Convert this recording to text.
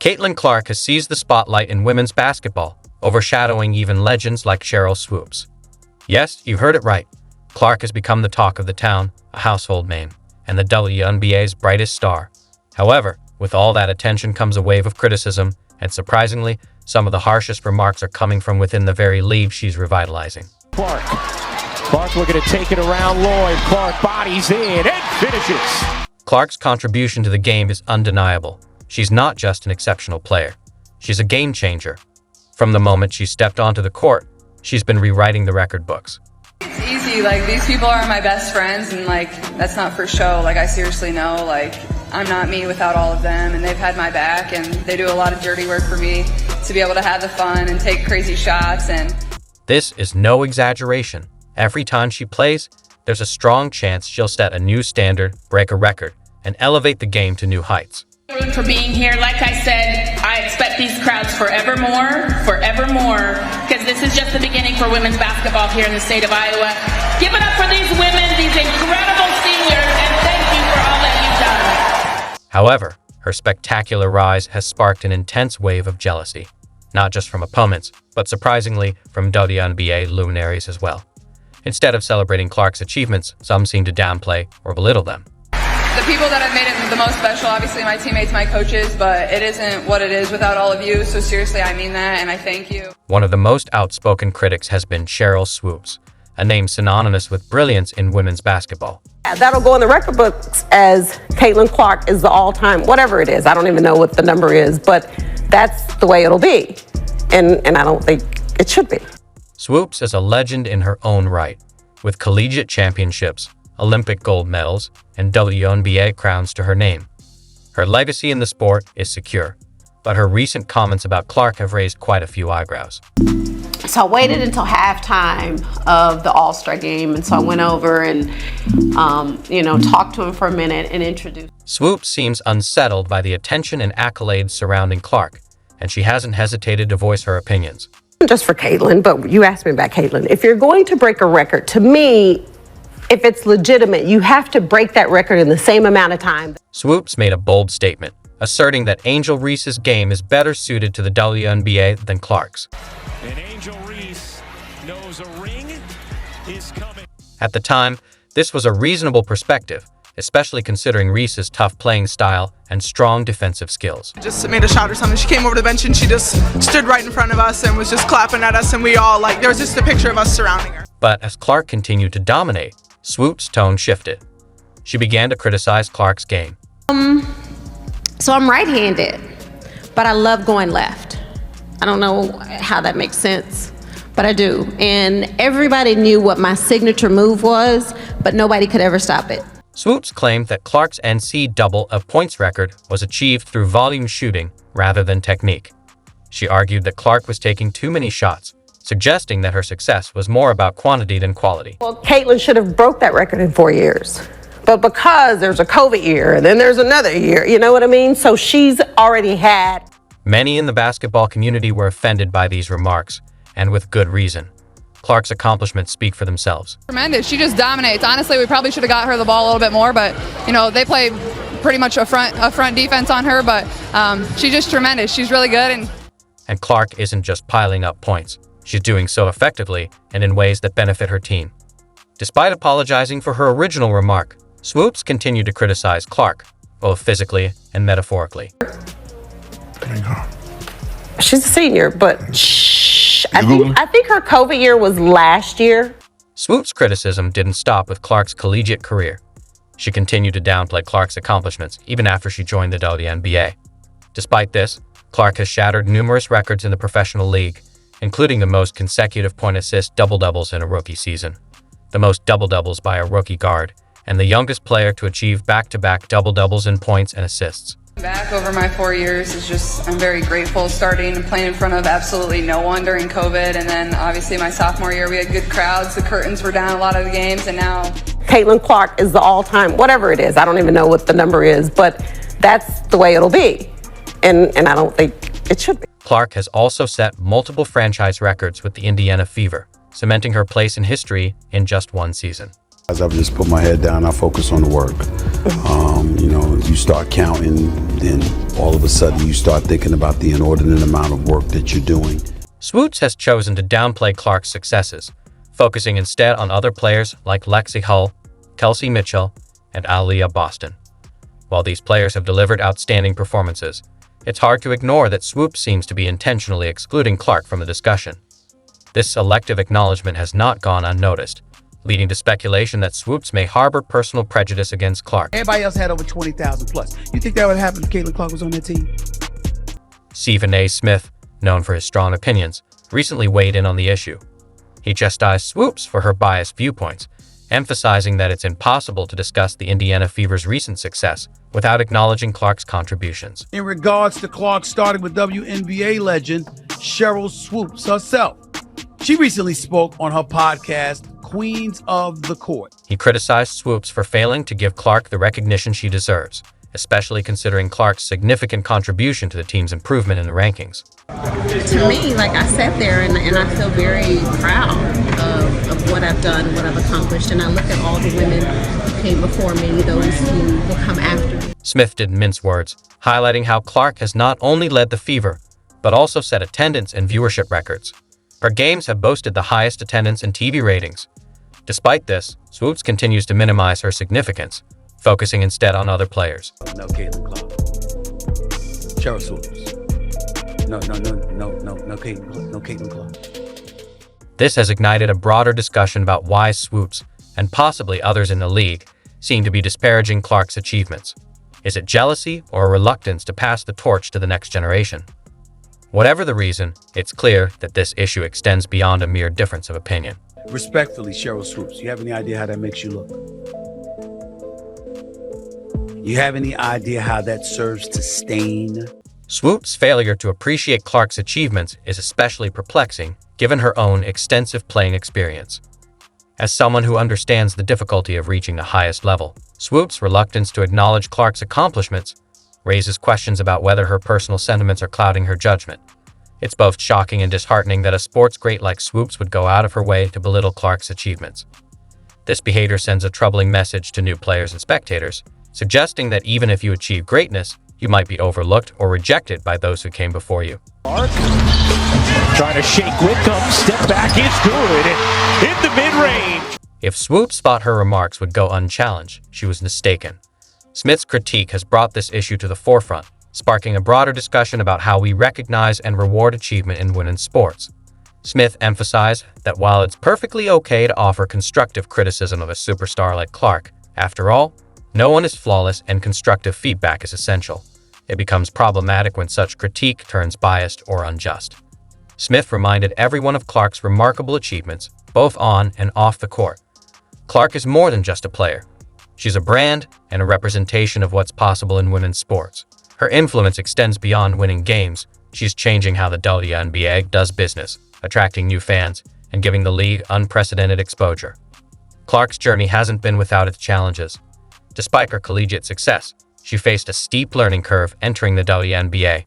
Caitlin Clark has seized the spotlight in women's basketball, overshadowing even legends like Sheryl Swoopes. Yes, you heard it right. Clark has become the talk of the town, a household name, and the WNBA's brightest star. However, with all that attention comes a wave of criticism, and surprisingly, some of the harshest remarks are coming from within the very league she's revitalizing. Clark looking to take it around Lloyd. Clark bodies in and finishes. Clark's contribution to the game is undeniable. She's not just an exceptional player. She's a game changer. From the moment she stepped onto the court, she's been rewriting the record books. It's easy, these people are my best friends, and that's not for show. I seriously know, I'm not me without all of them, and they've had my back, and they do a lot of dirty work for me to be able to have the fun and take crazy shots. And this is no exaggeration. Every time she plays, there's a strong chance she'll set a new standard, break a record, and elevate the game to new heights. For being here. Like I said, I expect these crowds forevermore, because this is just the beginning for women's basketball here in the state of Iowa. Give it up for these women, these incredible seniors, and thank you for all that you've done. However, her spectacular rise has sparked an intense wave of jealousy, not just from opponents, but surprisingly from WNBA luminaries as well. Instead of celebrating Clark's achievements, some seem to downplay or belittle them. the people that have made it the most special, obviously my teammates, my coaches, but it isn't what it is without all of you. So seriously, I mean that, and I thank you. One of the most outspoken critics has been Sheryl Swoopes, a name synonymous with brilliance in women's basketball. That'll go in the record books as Caitlin Clark is the all-time, whatever it is. I don't even know what the number is, but that's the way it'll be. And I don't think it should be. Swoopes is a legend in her own right, with collegiate championships, Olympic gold medals, and WNBA crowns to her name. Her legacy in the sport is secure, but her recent comments about Clark have raised quite a few eyebrows. So I waited until halftime of the All-Star game, and so I went over and, talked to him for a minute and introduced. Swoopes seems unsettled by the attention and accolades surrounding Clark, and she hasn't hesitated to voice her opinions. Just for Caitlin, but you asked me about Caitlin. If you're going to break a record, to me, if it's legitimate, you have to break that record in the same amount of time. Swoopes made a bold statement, asserting that Angel Reese's game is better suited to the WNBA than Clark's. And Angel Reese knows a ring is coming. At the time, this was a reasonable perspective, especially considering Reese's tough playing style and strong defensive skills. Just made a shot or something. She came over to the bench and she just stood right in front of us and was just clapping at us, and we all, there was just a picture of us surrounding her. But as Clark continued to dominate, Swoopes' tone shifted. She began to criticize Clark's game. So I'm right-handed, but I love going left. I don't know how that makes sense, but I do. And everybody knew what my signature move was, but nobody could ever stop it. Swoopes claimed that Clark's NC double of points record was achieved through volume shooting rather than technique. She argued that Clark was taking too many shots, suggesting that her success was more about quantity than quality. Well, Caitlin should have broke that record in 4 years. But because there's a COVID year and then there's another year, you know what I mean? So she's already had. Many in the basketball community were offended by these remarks, and with good reason. Clark's accomplishments speak for themselves. Tremendous. She just dominates. Honestly, we probably should have got her the ball a little bit more, but they play pretty much a front defense on her, but she's just tremendous. She's really good. And Clark isn't just piling up points. She's doing so effectively and in ways that benefit her team. Despite apologizing for her original remark, Swoopes continued to criticize Clark, both physically and metaphorically. She's a senior, but I think her COVID year was last year. Swoopes' criticism didn't stop with Clark's collegiate career. She continued to downplay Clark's accomplishments even after she joined the WNBA. Despite this, Clark has shattered numerous records in the professional league, including the most consecutive point-assist double-doubles in a rookie season, the most double-doubles by a rookie guard, and the youngest player to achieve back-to-back double-doubles in points and assists. Back over my 4 years is just, I'm very grateful, starting and playing in front of absolutely no one during COVID, and then obviously my sophomore year we had good crowds, the curtains were down a lot of the games, and now Caitlin Clark is the all-time, whatever it is. I don't even know what the number is, but that's the way it'll be. And I don't think it should be. Clark has also set multiple franchise records with the Indiana Fever, cementing her place in history in just one season. As I've just put my head down, I focus on the work. You start counting, then all of a sudden you start thinking about the inordinate amount of work that you're doing. Swoopes has chosen to downplay Clark's successes, focusing instead on other players like Lexi Hull, Kelsey Mitchell, and Aaliyah Boston. While these players have delivered outstanding performances, it's hard to ignore that Swoopes seems to be intentionally excluding Clark from the discussion. This selective acknowledgement has not gone unnoticed, leading to speculation that Swoopes may harbor personal prejudice against Clark. Everybody else had over 20,000 plus. You think that would happen if Caitlin Clark was on that team? Stephen A. Smith, known for his strong opinions, recently weighed in on the issue. He chastised Swoopes for her biased viewpoints, emphasizing that it's impossible to discuss the Indiana Fever's recent success without acknowledging Clark's contributions. In regards to Clark, starting with WNBA legend Sheryl Swoopes herself. She recently spoke on her podcast, Queens of the Court. He criticized Swoopes for failing to give Clark the recognition she deserves, especially considering Clark's significant contribution to the team's improvement in the rankings. To me, like, I sat there and I feel very proud of what I've done, what I've accomplished, and I look at all the women who came before me, those who will come after me. Smith didn't mince words, highlighting how Clark has not only led the Fever, but also set attendance and viewership records. Her games have boasted the highest attendance and TV ratings. Despite this, Swoopes continues to minimize her significance, focusing instead on other players. No Caitlin Clark. Sheryl Swoopes. No Caitlin Clark. This has ignited a broader discussion about why Swoopes, and possibly others in the league, seem to be disparaging Clark's achievements. Is it jealousy or a reluctance to pass the torch to the next generation? Whatever the reason, it's clear that this issue extends beyond a mere difference of opinion. Respectfully, Sheryl Swoopes, you have any idea how that makes you look? You have any idea how that serves to stain? Swoopes' failure to appreciate Clark's achievements is especially perplexing, given her own extensive playing experience. As someone who understands the difficulty of reaching the highest level, Swoopes' reluctance to acknowledge Clark's accomplishments raises questions about whether her personal sentiments are clouding her judgment. It's both shocking and disheartening that a sports great like Swoopes would go out of her way to belittle Clark's achievements. This behavior sends a troubling message to new players and spectators, suggesting that even if you achieve greatness, you might be overlooked or rejected by those who came before you. Clark trying to shake Wickham. Step back is good. In the mid-range. If Swoopes thought her remarks would go unchallenged, she was mistaken. Smith's critique has brought this issue to the forefront, sparking a broader discussion about how we recognize and reward achievement in women's sports. Smith emphasized that while it's perfectly okay to offer constructive criticism of a superstar like Clark, after all, no one is flawless and constructive feedback is essential. It becomes problematic when such critique turns biased or unjust. Smith reminded everyone of Clark's remarkable achievements, both on and off the court. Clark is more than just a player. She's a brand and a representation of what's possible in women's sports. Her influence extends beyond winning games. She's changing how the WNBA does business, attracting new fans, and giving the league unprecedented exposure. Clark's journey hasn't been without its challenges. Despite her collegiate success, she faced a steep learning curve entering the WNBA,